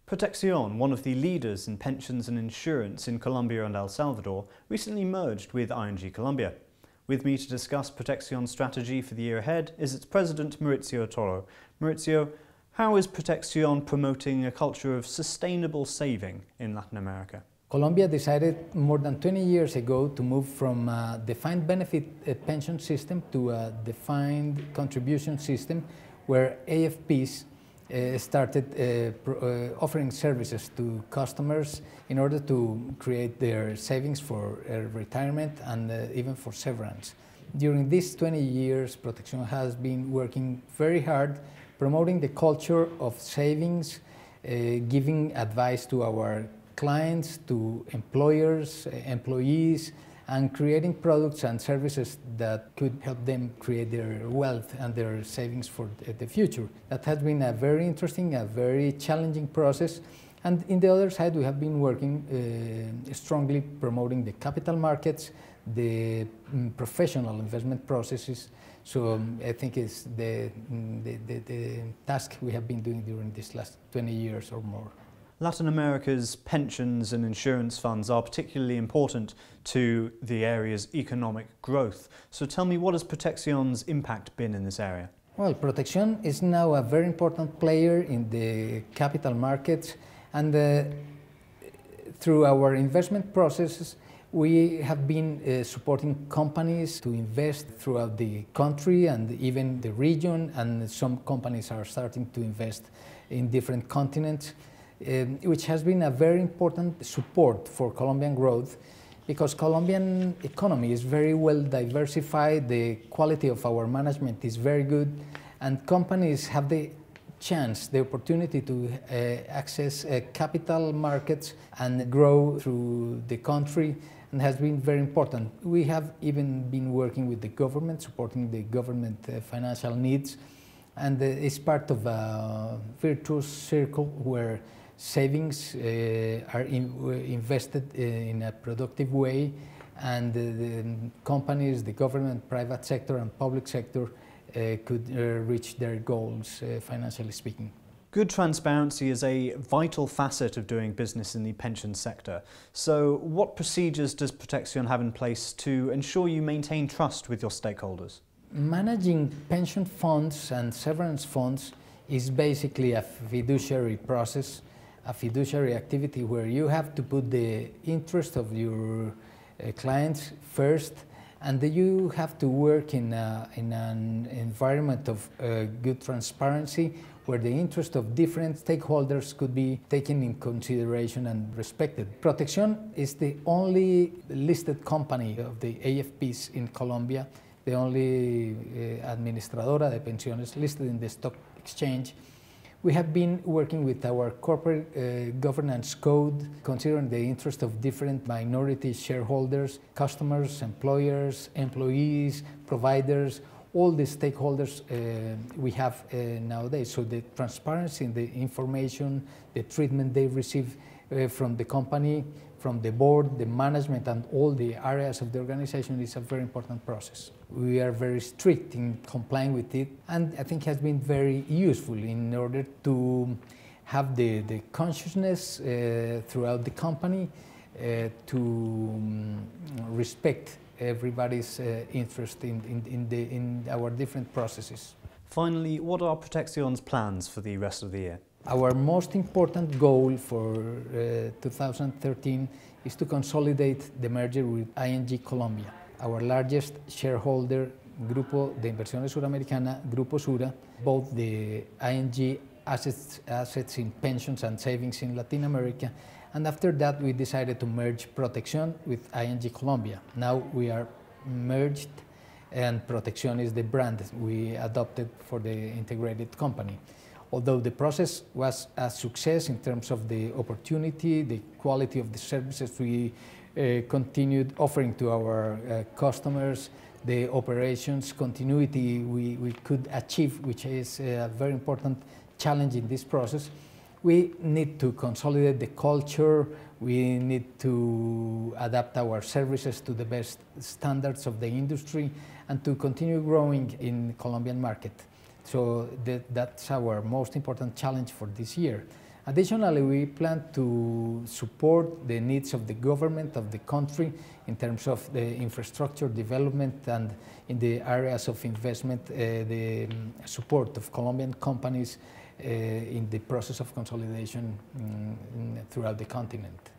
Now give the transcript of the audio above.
Proteccion, one of the leaders in pensions and insurance in Colombia and El Salvador, recently merged with ING Colombia. With me to discuss Proteccion's strategy for the year ahead is its president, Mauricio Toro. Mauricio, how is Proteccion promoting a culture of sustainable saving in Latin America? Colombia decided more than 20 years ago to move from a defined benefit pension system to a defined contribution system where AFPs started offering services to customers in order to create their savings for retirement and even for severance. During these 20 years, Proteccion has been working very hard promoting the culture of savings, giving advice to our clients, to employers, employees, and creating products and services that could help them create their wealth and their savings for the future. That has been a very interesting, a very challenging process. And in the other side, we have been working strongly promoting the capital markets, the professional investment processes. So I think it's the task we have been doing during these last 20 years or more. Latin America's pensions and insurance funds are particularly important to the area's economic growth. So tell me, what has Proteccion's impact been in this area? Well, Proteccion is now a very important player in the capital markets, and through our investment processes, we have been supporting companies to invest throughout the country and even the region, and some companies are starting to invest in different continents. Which has been a very important support for Colombian growth, because Colombian economy is very well diversified, the quality of our management is very good, and companies have the chance, the opportunity to access capital markets and grow through the country, and has been very important. We have even been working with the government, supporting the government financial needs, and it's part of a virtuous circle where savings are invested in a productive way, and the companies, the government, private sector and public sector could reach their goals, financially speaking. Good transparency is a vital facet of doing business in the pension sector. So what procedures does Proteccion have in place to ensure you maintain trust with your stakeholders? Managing pension funds and severance funds is basically a fiduciary process, a fiduciary activity where you have to put the interest of your clients first, and you have to work in an environment of good transparency where the interest of different stakeholders could be taken in consideration and respected. Proteccion is the only listed company of the AFPs in Colombia, the only administradora de pensiones listed in the stock exchange. We have been working with our corporate governance code, considering the interest of different minority shareholders, customers, employers, employees, providers, all the stakeholders we have nowadays. So the transparency in the information, the treatment they receive from the company, from the board, the management, and all the areas of the organization is a very important process. We are very strict in complying with it, and I think has been very useful in order to have the consciousness throughout the company to respect everybody's interest in our different processes. Finally, what are Proteccion's plans for the rest of the year? Our most important goal for 2013 is to consolidate the merger with ING Colombia. Our largest shareholder, Grupo de Inversiones Suramericana, Grupo Sura, both the ING assets in pensions and savings in Latin America, and after that we decided to merge Proteccion with ING Colombia. Now we are merged, and Proteccion is the brand we adopted for the integrated company. Although the process was a success in terms of the opportunity, the quality of the services we continued offering to our customers, the operations continuity we could achieve, which is a very important challenge in this process, we need to consolidate the culture, we need to adapt our services to the best standards of the industry, and to continue growing in the Colombian market. So that's our most important challenge for this year. Additionally, we plan to support the needs of the government of the country in terms of the infrastructure development and in the areas of investment, the support of Colombian companies in the process of consolidation throughout the continent.